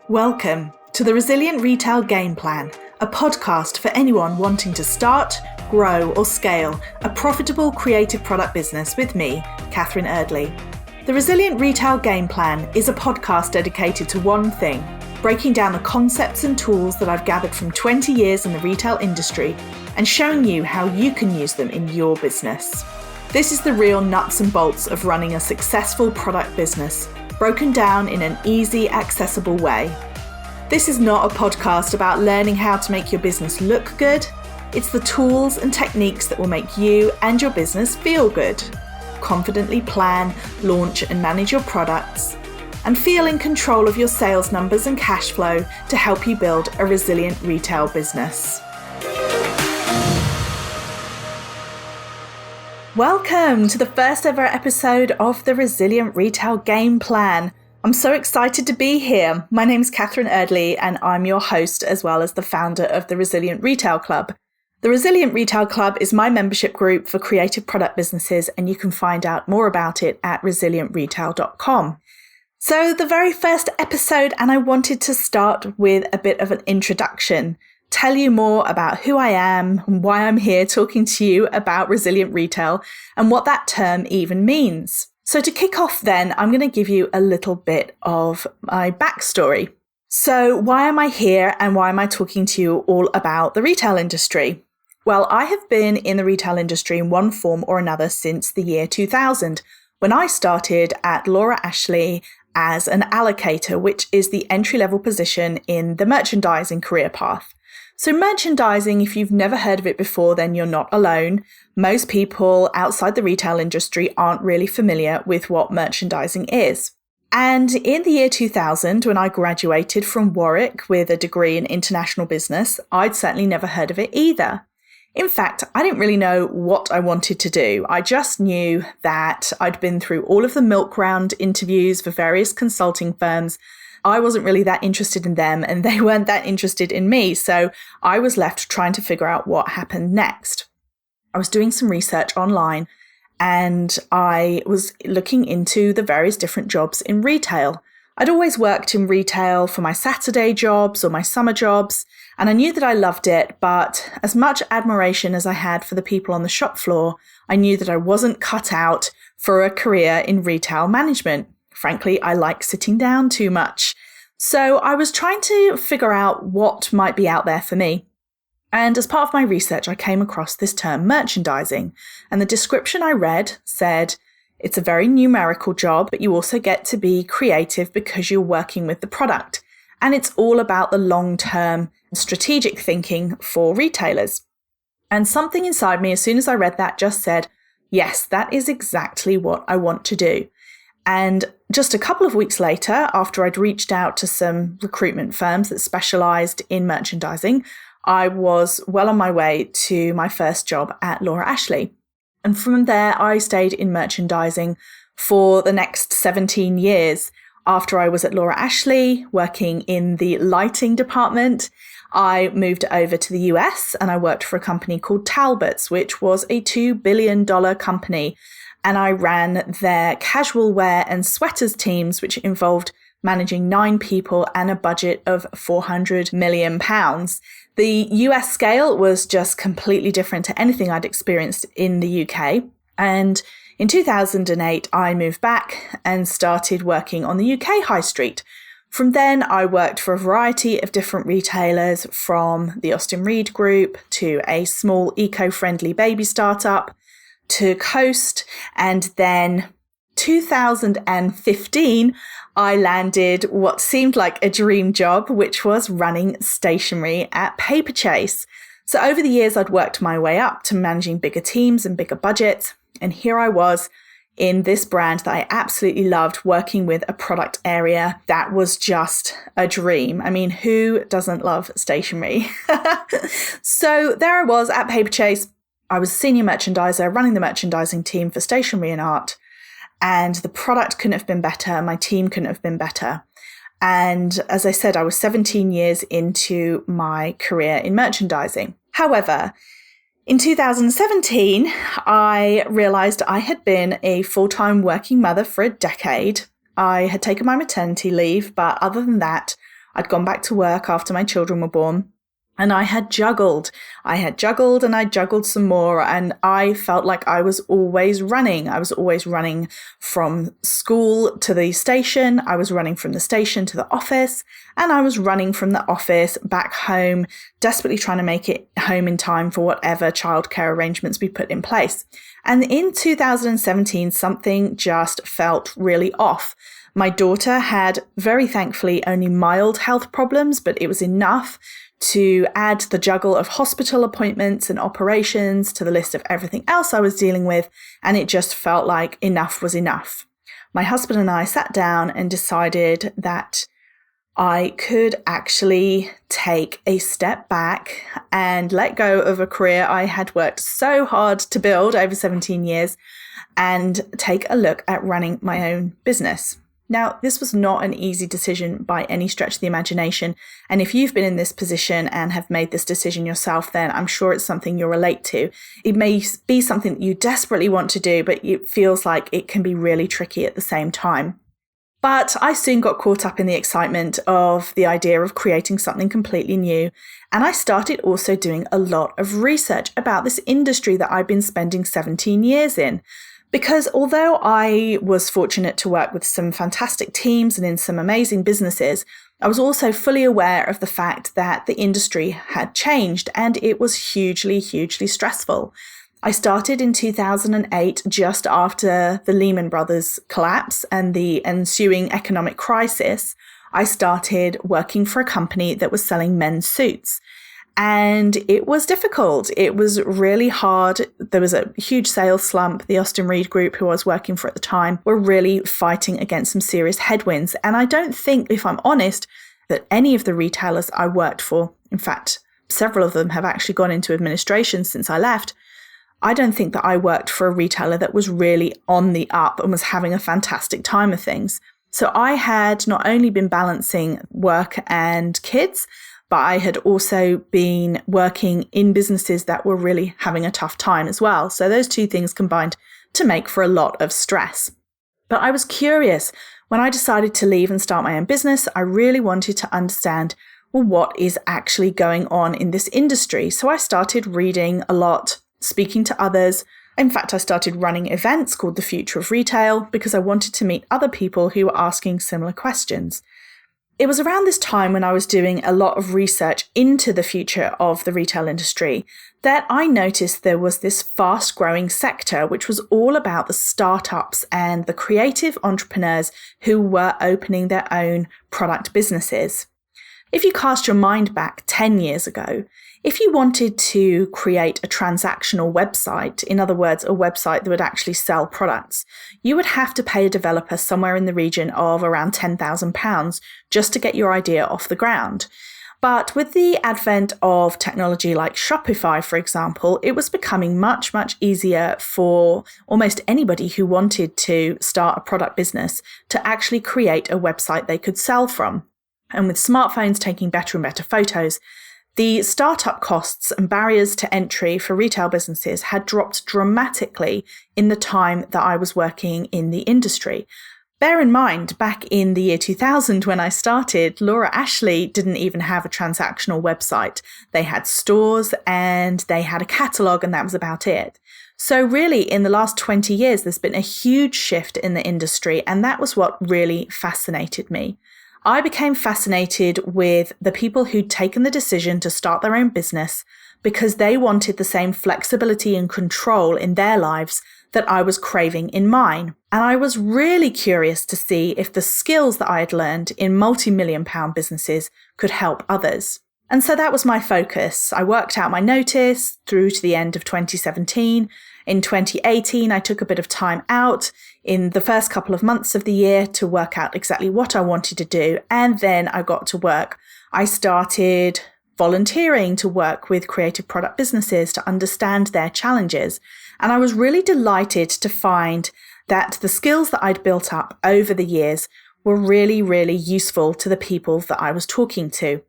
Welcome to the Resilient Retail Game Plan, a podcast for anyone wanting to start, grow or scale a profitable creative product business with me, Catherine Eardley. The Resilient Retail Game Plan is a podcast dedicated to one thing, breaking down the concepts and tools that I've gathered from 20 years in the retail industry and showing you how you can use them in your business. This is the real nuts and bolts of running a successful product business, broken down in an easy, accessible way. This is not a podcast about learning how to make your business look good. It's the tools and techniques that will make you and your business feel good. Confidently plan, launch and manage your products, and feel in control of your sales numbers and cash flow to help you build a resilient retail business. Welcome to the first ever episode of the Resilient Retail Game Plan. I'm so excited to be here. My name is Catherine Eardley and I'm your host as well as the founder of the Resilient Retail Club. The Resilient Retail Club is my membership group for creative product businesses and you can find out more about it at resilientretail.com. So the very first episode, and I wanted to start with a bit of an introduction. Tell you more about who I am and why I'm here talking to you about resilient retail and what that term even means. So to kick off then, I'm going to give you a little bit of my backstory. So why am I here and why am I talking to you all about the retail industry? Well, I have been in the retail industry in one form or another since the year 2000, when I started at Laura Ashley as an allocator, which is the entry-level position in the merchandising career path. So merchandising, if you've never heard of it before, then you're not alone. Most people outside the retail industry aren't really familiar with what merchandising is. And in the year 2000, when I graduated from Warwick with a degree in international business, I'd certainly never heard of it either. In fact, I didn't really know what I wanted to do. I just knew that I'd been through all of the milk round interviews for various consulting firms. I wasn't really that interested in them and they weren't that interested in me. So I was left trying to figure out what happened next. I was doing some research online and I was looking into the various different jobs in retail. I'd always worked in retail for my Saturday jobs or my summer jobs, and I knew that I loved it, but as much admiration as I had for the people on the shop floor, I knew that I wasn't cut out for a career in retail management. Frankly, I like sitting down too much. So I was trying to figure out what might be out there for me. And as part of my research, I came across this term merchandising. And the description I read said, it's a very numerical job, but you also get to be creative because you're working with the product. And it's all about the long-term strategic thinking for retailers. And something inside me, as soon as I read that, just said, yes, that is exactly what I want to do. And just a couple of weeks later, after I'd reached out to some recruitment firms that specialized in merchandising, I was well on my way to my first job at Laura Ashley. And from there, I stayed in merchandising for the next 17 years. After I was at Laura Ashley, working in the lighting department, I moved over to the US and I worked for a company called Talbots, which was a $2 billion company. And I ran their casual wear and sweaters teams, which involved managing 9 people and a budget of £400 million. The US scale was just completely different to anything I'd experienced in the UK. And in 2008, I moved back and started working on the UK high street. From then, I worked for a variety of different retailers, from the Austin Reed Group to a small eco-friendly baby startup, to Coast, and then 2015, I landed what seemed like a dream job, which was running stationery at Paperchase. So over the years, I'd worked my way up to managing bigger teams and bigger budgets. And here I was in this brand that I absolutely loved, working with a product area that was just a dream. I mean, who doesn't love stationery? So there I was at Paperchase. I was a senior merchandiser running the merchandising team for stationery and art, and the product couldn't have been better. My team couldn't have been better. And as I said, I was 17 years into my career in merchandising. However, in 2017, I realized I had been a full-time working mother for a decade. I had taken my maternity leave, but other than that, I'd gone back to work after my children were born. And I had juggled. And I juggled some more. And I felt like I was always running. I was always running from school to the station. I was running from the station to the office. And I was running from the office back home, desperately trying to make it home in time for whatever childcare arrangements we put in place. And in 2017, something just felt really off. My daughter had, very thankfully, only mild health problems, but it was enough to add the juggle of hospital appointments and operations to the list of everything else I was dealing with, and it just felt like enough was enough. My husband and I sat down and decided that I could actually take a step back and let go of a career I had worked so hard to build over 17 years and take a look at running my own business. Now, this was not an easy decision by any stretch of the imagination. And if you've been in this position and have made this decision yourself, then I'm sure it's something you'll relate to. It may be something that you desperately want to do, but it feels like it can be really tricky at the same time. But I soon got caught up in the excitement of the idea of creating something completely new. And I started also doing a lot of research about this industry that I've been spending 17 years in. Because although I was fortunate to work with some fantastic teams and in some amazing businesses, I was also fully aware of the fact that the industry had changed and it was hugely, hugely stressful. I started in 2008, just after the Lehman Brothers collapse and the ensuing economic crisis. I started working for a company that was selling men's suits. And it was difficult. It was really hard. There was a huge sales slump. The Austin Reed Group, who I was working for at the time, were really fighting against some serious headwinds. And I don't think, if I'm honest, that any of the retailers I worked for, in fact, several of them have actually gone into administration since I left, I don't think that I worked for a retailer that was really on the up and was having a fantastic time of things. So I had not only been balancing work and kids, but I had also been working in businesses that were really having a tough time as well. So those two things combined to make for a lot of stress. But I was curious. When I decided to leave and start my own business, I really wanted to understand, well, what is actually going on in this industry? So I started reading a lot, speaking to others. In fact, I started running events called The Future of Retail because I wanted to meet other people who were asking similar questions. It was around this time when I was doing a lot of research into the future of the retail industry that I noticed there was this fast growing sector, which was all about the startups and the creative entrepreneurs who were opening their own product businesses. If you cast your mind back 10 years ago, if you wanted to create a transactional website, in other words, a website that would actually sell products, you would have to pay a developer somewhere in the region of around £10,000 just to get your idea off the ground. But with the advent of technology like Shopify, for example, it was becoming much, much easier for almost anybody who wanted to start a product business to actually create a website they could sell from. And with smartphones taking better and better photos, the startup costs and barriers to entry for retail businesses had dropped dramatically in the time that I was working in the industry. Bear in mind, back in the year 2000 when I started, Laura Ashley didn't even have a transactional website. They had stores and they had a catalogue, and that was about it. So really, in the last 20 years, there's been a huge shift in the industry, and that was what really fascinated me. I became fascinated with the people who'd taken the decision to start their own business because they wanted the same flexibility and control in their lives that I was craving in mine. And I was really curious to see if the skills that I had learned in multi-million-pound businesses could help others. And so that was my focus. I worked out my notice through to the end of 2017. In 2018, I took a bit of time out in the first couple of months of the year to work out exactly what I wanted to do. And then I got to work. I started volunteering to work with creative product businesses to understand their challenges. And I was really delighted to find that the skills that I'd built up over the years were really, really useful to the people that I was talking to.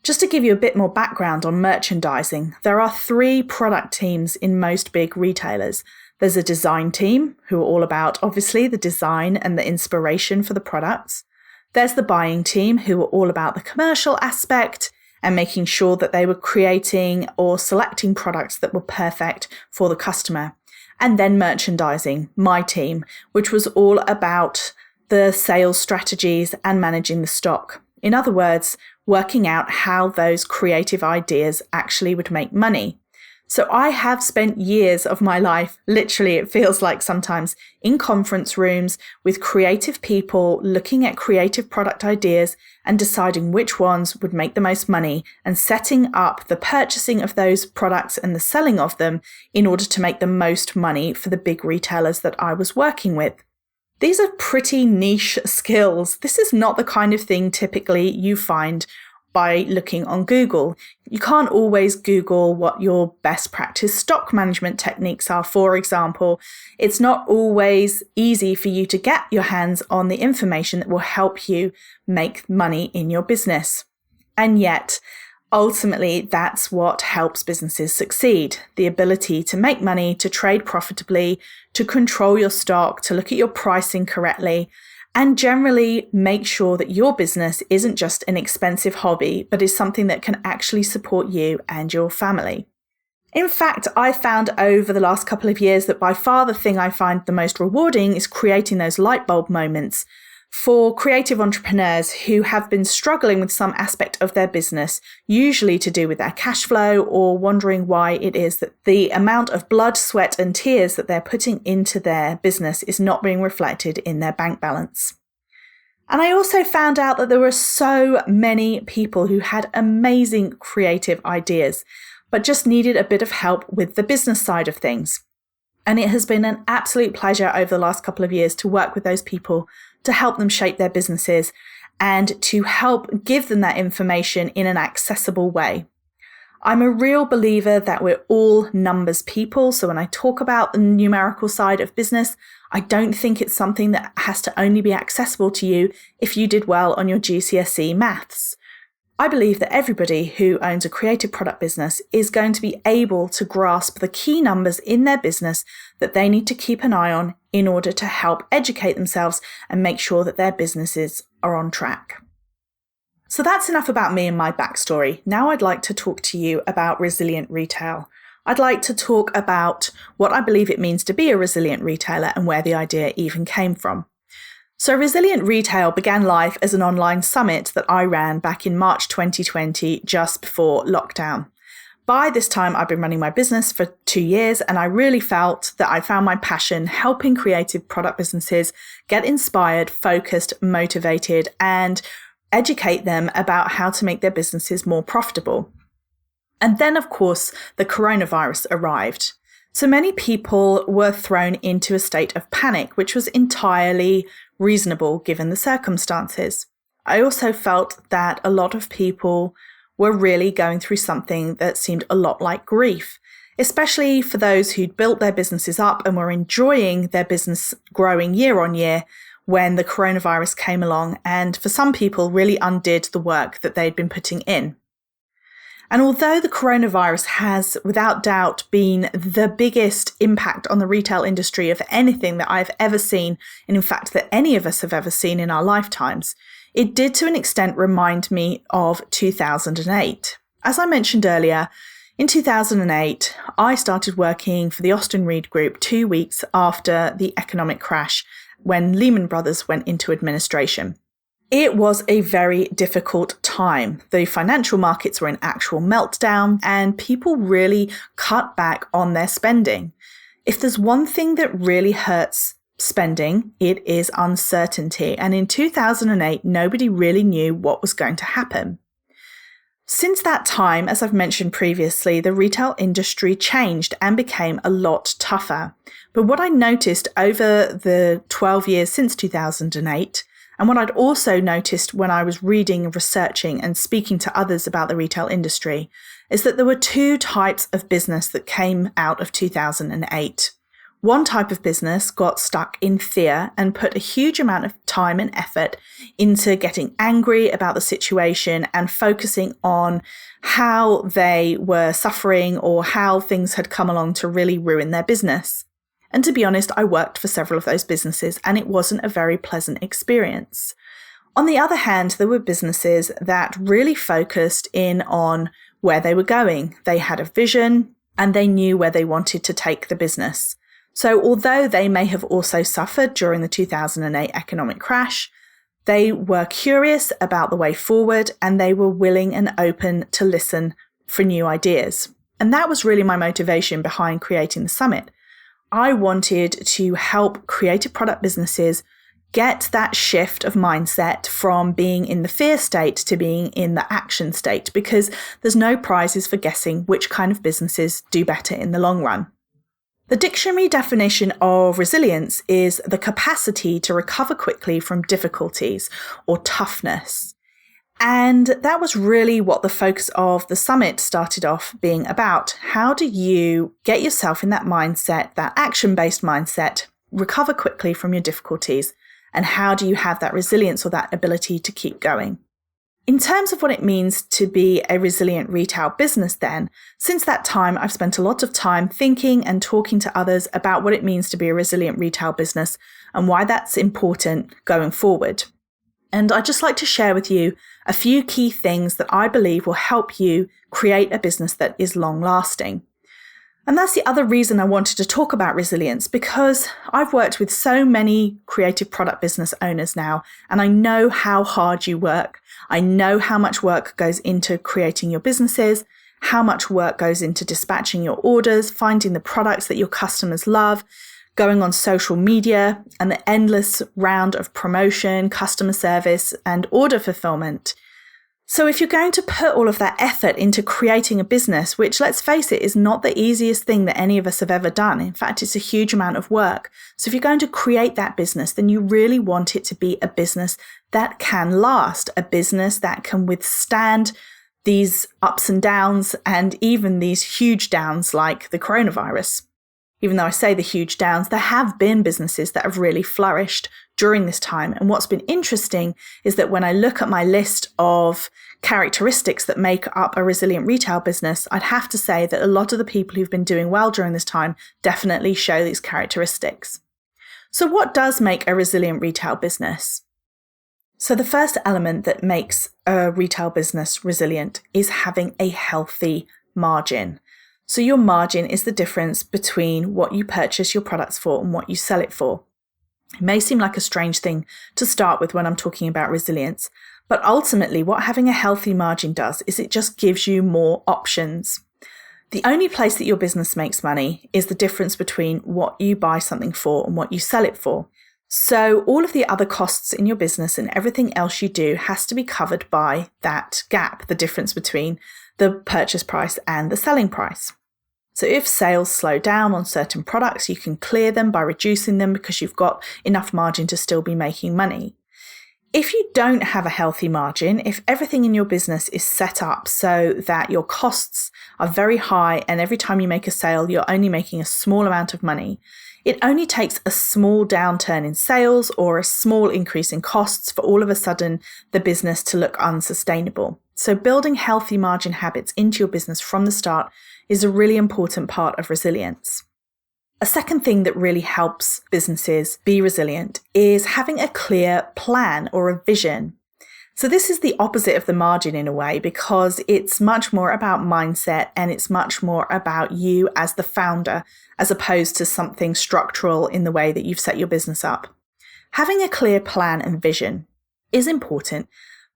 Just to give you a bit more background on merchandising, there are 3 product teams in most big retailers. There's a design team who are all about, obviously, the design and the inspiration for the products. There's the buying team who are all about the commercial aspect and making sure that they were creating or selecting products that were perfect for the customer. And then merchandising, my team, which was all about the sales strategies and managing the stock. In other words, working out how those creative ideas actually would make money. So I have spent years of my life, literally it feels like sometimes, in conference rooms with creative people looking at creative product ideas and deciding which ones would make the most money and setting up the purchasing of those products and the selling of them in order to make the most money for the big retailers that I was working with. These are pretty niche skills. This is not the kind of thing typically you find by looking on Google. You can't always Google what your best practice stock management techniques are, for example. It's not always easy for you to get your hands on the information that will help you make money in your business. And yet, ultimately, that's what helps businesses succeed. The ability to make money, to trade profitably, to control your stock, to look at your pricing correctly, and generally make sure that your business isn't just an expensive hobby, but is something that can actually support you and your family. In fact, I found over the last couple of years that by far the thing I find the most rewarding is creating those light bulb moments for creative entrepreneurs who have been struggling with some aspect of their business, usually to do with their cash flow or wondering why it is that the amount of blood, sweat and tears that they're putting into their business is not being reflected in their bank balance. And I also found out that there were so many people who had amazing creative ideas, but just needed a bit of help with the business side of things. And it has been an absolute pleasure over the last couple of years to work with those people to help them shape their businesses and to help give them that information in an accessible way. I'm a real believer that we're all numbers people. So when I talk about the numerical side of business, I don't think it's something that has to only be accessible to you if you did well on your GCSE maths. I believe that everybody who owns a creative product business is going to be able to grasp the key numbers in their business that they need to keep an eye on in order to help educate themselves and make sure that their businesses are on track. So that's enough about me and my backstory. Now I'd like to talk to you about resilient retail. I'd like to talk about what I believe it means to be a resilient retailer and where the idea even came from. So Resilient Retail began life as an online summit that I ran back in March 2020, just before lockdown. By this time, I've been running my business for 2 years, and I really felt that I found my passion helping creative product businesses get inspired, focused, motivated, and educate them about how to make their businesses more profitable. And then, of course, the coronavirus arrived. So many people were thrown into a state of panic, which was entirely reasonable given the circumstances. I also felt that a lot of people were really going through something that seemed a lot like grief, especially for those who'd built their businesses up and were enjoying their business growing year on year when the coronavirus came along, and for some people really undid the work that they'd been putting in. And although the coronavirus has, without doubt, been the biggest impact on the retail industry of anything that I've ever seen, and in fact that any of us have ever seen in our lifetimes, it did to an extent remind me of 2008. As I mentioned earlier, in 2008, I started working for the Austin Reed Group 2 weeks after the economic crash when Lehman Brothers went into administration. It was a very difficult time. The financial markets were in actual meltdown and people really cut back on their spending. If there's one thing that really hurts spending, it is uncertainty. And in 2008, nobody really knew what was going to happen. Since that time, as I've mentioned previously, the retail industry changed and became a lot tougher. But what I noticed over the 12 years since 2008, and what I'd also noticed when I was reading, researching, and speaking to others about the retail industry, is that there were 2 types of business that came out of 2008. One type of business got stuck in fear and put a huge amount of time and effort into getting angry about the situation and focusing on how they were suffering or how things had come along to really ruin their business. And to be honest, I worked for several of those businesses and it wasn't a very pleasant experience. On the other hand, there were businesses that really focused in on where they were going. They had a vision and they knew where they wanted to take the business. So although they may have also suffered during the 2008 economic crash, they were curious about the way forward and they were willing and open to listen for new ideas. And that was really my motivation behind creating the summit. I wanted to help creative product businesses get that shift of mindset from being in the fear state to being in the action state, because there's no prizes for guessing which kind of businesses do better in the long run. The dictionary definition of resilience is the capacity to recover quickly from difficulties or toughness. And that was really what the focus of the summit started off being about. How do you get yourself in that mindset, that action-based mindset, recover quickly from your difficulties? And how do you have that resilience or that ability to keep going? In terms of what it means to be a resilient retail business then, since that time, I've spent a lot of time thinking and talking to others about what it means to be a resilient retail business and why that's important going forward. And I'd just like to share with you a few key things that I believe will help you create a business that is long-lasting. And that's the other reason I wanted to talk about resilience, because I've worked with so many creative product business owners now, and I know how hard you work. I know how much work goes into creating your businesses, how much work goes into dispatching your orders, finding the products that your customers love, going on social media, and the endless round of promotion, customer service, and order fulfillment. So if you're going to put all of that effort into creating a business, which, let's face it, is not the easiest thing that any of us have ever done. In fact, it's a huge amount of work. So if you're going to create that business, then you really want it to be a business that can last, a business that can withstand these ups and downs and even these huge downs like the coronavirus. Even though I say the huge downs, there have been businesses that have really flourished during this time. And what's been interesting is that when I look at my list of characteristics that make up a resilient retail business, I'd have to say that a lot of the people who've been doing well during this time definitely show these characteristics. So what does make a resilient retail business? So the first element that makes a retail business resilient is having a healthy margin. So your margin is the difference between what you purchase your products for and what you sell it for. It may seem like a strange thing to start with when I'm talking about resilience, but ultimately what having a healthy margin does is it just gives you more options. The only place that your business makes money is the difference between what you buy something for and what you sell it for. So all of the other costs in your business and everything else you do has to be covered by that gap, the difference between the purchase price and the selling price. So if sales slow down on certain products, you can clear them by reducing them because you've got enough margin to still be making money. If you don't have a healthy margin, if everything in your business is set up so that your costs are very high and every time you make a sale, you're only making a small amount of money, it only takes a small downturn in sales or a small increase in costs for all of a sudden the business to look unsustainable. So building healthy margin habits into your business from the start is a really important part of resilience. A second thing that really helps businesses be resilient is having a clear plan or a vision. So this is the opposite of the margin in a way, because it's much more about mindset and it's much more about you as the founder, as opposed to something structural in the way that you've set your business up. Having a clear plan and vision is important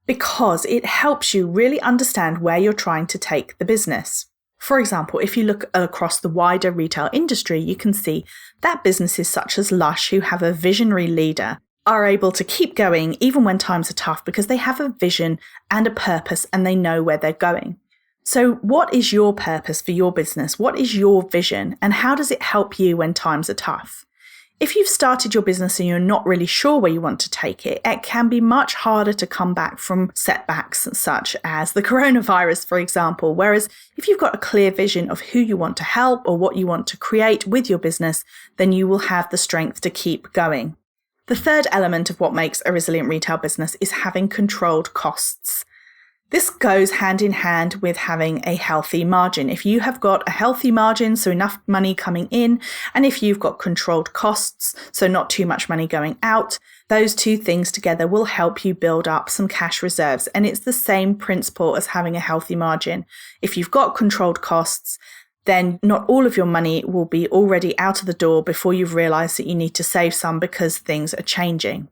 because it helps you really understand where you're trying to take the business. For example, if you look across the wider retail industry, you can see that businesses such as Lush, who have a visionary leader, are able to keep going even when times are tough because they have a vision and a purpose and they know where they're going. So what is your purpose for your business? What is your vision? And how does it help you when times are tough? If you've started your business and you're not really sure where you want to take it, it can be much harder to come back from setbacks such as the coronavirus, for example. Whereas if you've got a clear vision of who you want to help or what you want to create with your business, then you will have the strength to keep going. The third element of what makes a resilient retail business is having controlled costs. This goes hand in hand with having a healthy margin. If you have got a healthy margin, so enough money coming in, and if you've got controlled costs, so not too much money going out, those two things together will help you build up some cash reserves. And it's the same principle as having a healthy margin. If you've got controlled costs, then not all of your money will be already out of the door before you've realized that you need to save some because things are changing.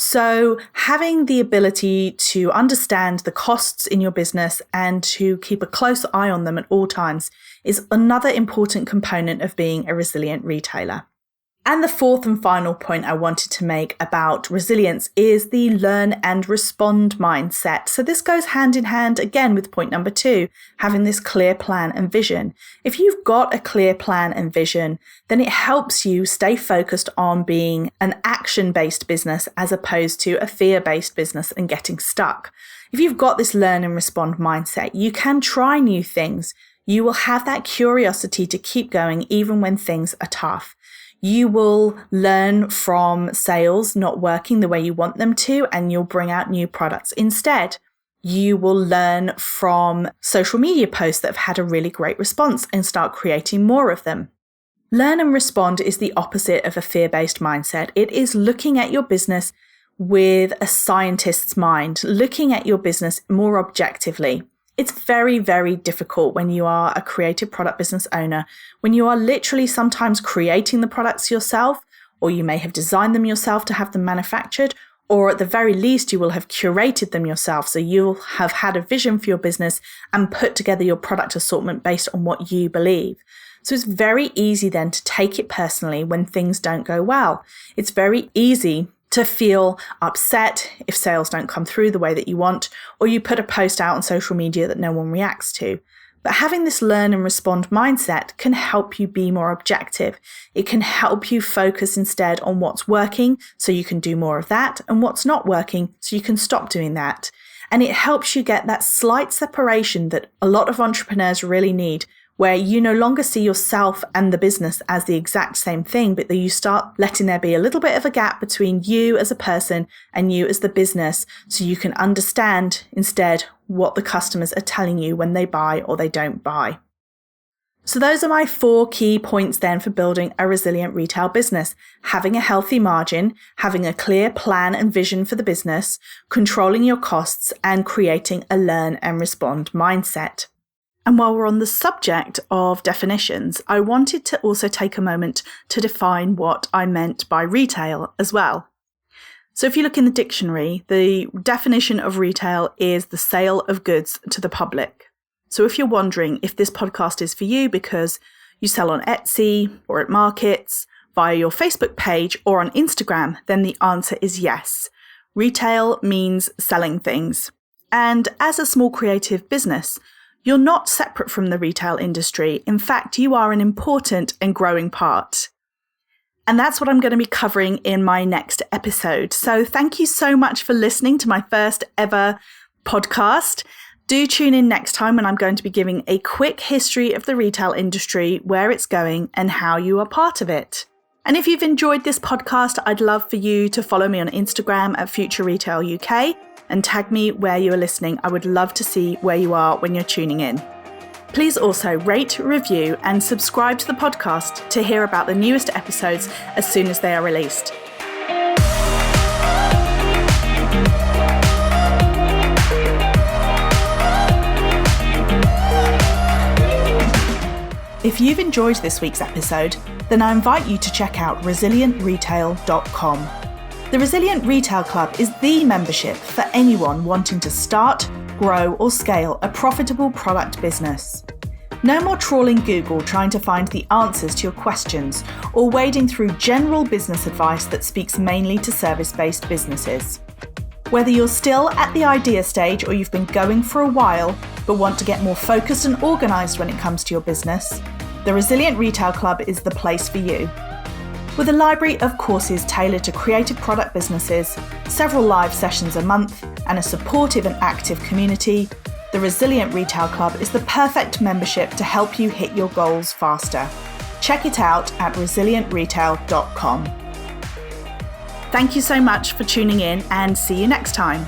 So having the ability to understand the costs in your business and to keep a close eye on them at all times is another important component of being a resilient retailer. And the fourth and final point I wanted to make about resilience is the learn and respond mindset. So this goes hand in hand again with point number 2, having this clear plan and vision. If you've got a clear plan and vision, then it helps you stay focused on being an action-based business as opposed to a fear-based business and getting stuck. If you've got this learn and respond mindset, you can try new things. You will have that curiosity to keep going even when things are tough. You will learn from sales not working the way you want them to, and you'll bring out new products instead. You will learn from social media posts that have had a really great response and start creating more of them. Learn and respond is the opposite of a fear-based mindset. It is looking at your business with a scientist's mind, looking at your business more objectively. It's very, very difficult when you are a creative product business owner, when you are literally sometimes creating the products yourself, or you may have designed them yourself to have them manufactured, or at the very least, you will have curated them yourself. So you'll have had a vision for your business and put together your product assortment based on what you believe. So it's very easy then to take it personally when things don't go well. It's very easy to feel upset if sales don't come through the way that you want, or you put a post out on social media that no one reacts to. But having this learn and respond mindset can help you be more objective. It can help you focus instead on what's working so you can do more of that, and what's not working so you can stop doing that. And it helps you get that slight separation that a lot of entrepreneurs really need, where you no longer see yourself and the business as the exact same thing, but that you start letting there be a little bit of a gap between you as a person and you as the business, so you can understand instead what the customers are telling you when they buy or they don't buy. So those are my 4 key points then for building a resilient retail business: having a healthy margin, having a clear plan and vision for the business, controlling your costs, and creating a learn and respond mindset. And while we're on the subject of definitions, I wanted to also take a moment to define what I meant by retail as well. So if you look in the dictionary, the definition of retail is the sale of goods to the public. So if you're wondering if this podcast is for you because you sell on Etsy or at markets, via your Facebook page or on Instagram, then the answer is yes. Retail means selling things. And as a small creative business, you're not separate from the retail industry. In fact, you are an important and growing part. And that's what I'm going to be covering in my next episode. So thank you so much for listening to my first ever podcast. Do tune in next time when I'm going to be giving a quick history of the retail industry, where it's going, and how you are part of it. And if you've enjoyed this podcast, I'd love for you to follow me on Instagram at Future Retail UK and tag me where you are listening. I would love to see where you are when you're tuning in. Please also rate, review, and subscribe to the podcast to hear about the newest episodes as soon as they are released. If you've enjoyed this week's episode, then I invite you to check out resilientretail.com. The Resilient Retail Club is the membership for anyone wanting to start, grow, or scale a profitable product business. No more trawling Google trying to find the answers to your questions, or wading through general business advice that speaks mainly to service-based businesses. Whether you're still at the idea stage or you've been going for a while but want to get more focused and organised when it comes to your business, the Resilient Retail Club is the place for you. With a library of courses tailored to creative product businesses, several live sessions a month, and a supportive and active community, the Resilient Retail Club is the perfect membership to help you hit your goals faster. Check it out at resilientretail.com. Thank you so much for tuning in, and see you next time.